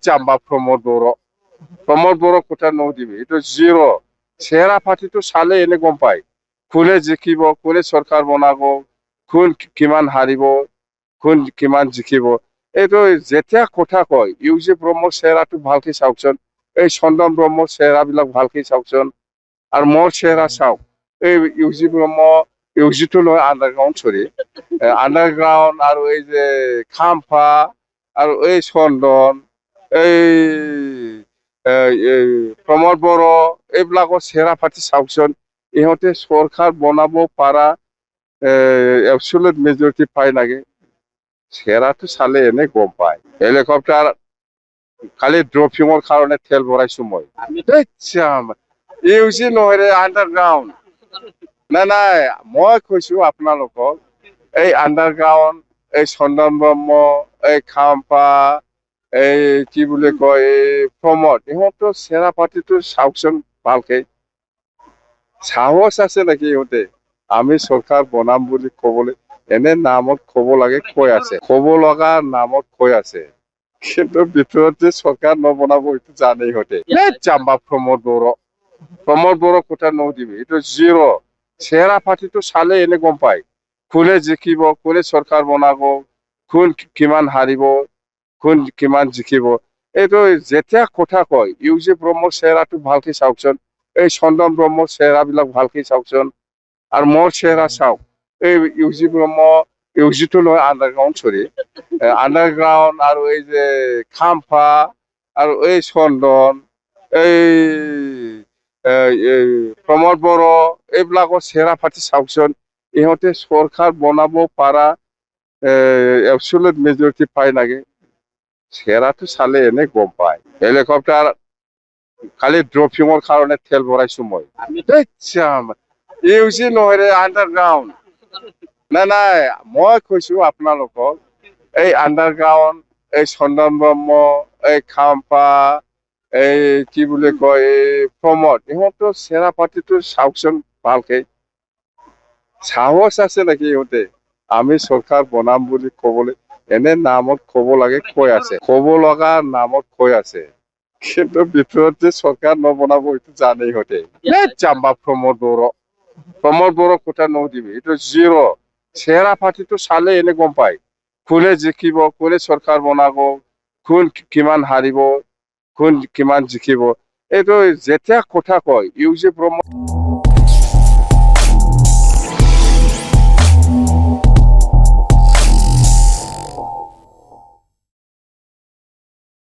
জাম্বা প্ৰমোদ বড়ো কথা নদিবি এইটো জিৰ' চেহেৰা পাতিটো চালে এনে গম পায় কোনে জিকিব কোনে চৰকাৰ বনাব কোন কিমান হাৰিব কোন কিমান জিকিব এইটো যেতিয়া কথা কয় ইউজি ব্ৰহ্মৰ চেহেৰাটো ভালকে চাওকচোন এই চন্দন ব্ৰহ্মৰ চেহেৰাবিলাক ভালকে চাওকচোন আৰু মোৰ চেহেৰা চাওক এই ইউজি ব্ৰহ্ম ইউজিটো নহয় আণ্ডাৰগ্ৰাউণ্ড আৰু এই যে খাম্ফা আৰু এই চন্দন এই প্ৰমোদ বড়ো এইবিলাকৰ চেহেৰা পাতি চাওকচোন ইহঁতে চৰকাৰ বনাব পাৰা এবচলিউট মেজৰিটি পাই লাগে চেহেৰাটো চালে এনে গম পায় হেলিকপ্টাৰ খালি ড্ৰপিঙৰ কাৰণে তেল ভৰাইছো মই ইউজি নহয় ৰে আণ্ডাৰগ্ৰাউণ্ড নাই মই কৈছো আপোনালোকক এই আণ্ডাৰগ্ৰাউণ্ড এই চন্দন ব্ৰহ্ম এই খাম্পা এই কি বুলি কয় এই প্ৰমোদ ইহঁতৰ চেহেৰা পাতিটো চাওকচোন ভালকে সাহস আছে নেকি ইহঁতে আমি চৰকাৰ বনাম বুলি কবলৈ এনে নামত কব লাগে কৈ আছে কব লগা নামত কৈ আছে কিন্তু ভিতৰত যে চৰকাৰ নবনাব এইটো জানে ইহঁতে জাম্বা প্ৰমোদ বড়ো কথা নদিবি এইটো জিৰ' চেহেৰা পাতিটো চালে এনে গম পায় কোনে জিকিব কোনে চৰকাৰ বনাব কোন কিমান হাৰিব কোন কিমান জিকিব এইটো যেতিয়া কথা কয় ইউজি ব্ৰহ্মৰ চেহেৰাটো ভালকে চাওকচোন এই চন্দন ব্ৰহ্মৰ চেহেৰাবিলাক ভালকে চাওকচোন আৰু মোৰ চেহেৰা চাওক এই ইউজি ব্ৰহ্ম ইউজিটো নহয় আণ্ডাৰগ্ৰাউণ্ড আৰু এই যে খাম্ফা আৰু এই চন্দন এই প্ৰমোদ বড়ো এইবিলাকৰ চেহেৰা পাতি চাওকচোন ইহঁতে চৰকাৰ বনাব পাৰা এবচলিউট মেজৰিটি পাই লাগে চেহেৰাটো চালে এনে গম পায় হেলিকপ্টাৰ খালি ড্ৰপিঙৰ কাৰণে তেল ভৰাইছো মই ইউজি নহয় ৰে আণ্ডাৰগ্ৰাউণ্ড নাই মই কৈছো আপোনালোকক এই আণ্ডাৰগ্ৰাউণ্ড এই চন্দন ব্ৰহ্ম এই খাম্পা এই কি বুলি কয় এই প্ৰমোদ ইহঁতৰ চেহেৰা পাতিটো চাওকচোন ভালকে সাহস আছে নেকি ইহঁতে আমি চৰকাৰ বনাম বুলি কবলৈ এনে নামত কব লাগে কৈ আছে কব লগা নামত কৈ আছে কিন্তু ভিতৰত যে চৰকাৰ নবনাব এইটো জানে ইহঁতে জাম্বা প্ৰমোদ বড়ো কথা নদিবি এইটো জিৰ' চেহেৰা পাতিটো চালে এনে গম পায় কোনে জিকিব কোনে চৰকাৰ বনাব কোন কিমান হাৰিব কোন কিমান জিকিব এইটো যেতিয়া কথা কয় ইউজি ব্ৰহ্ম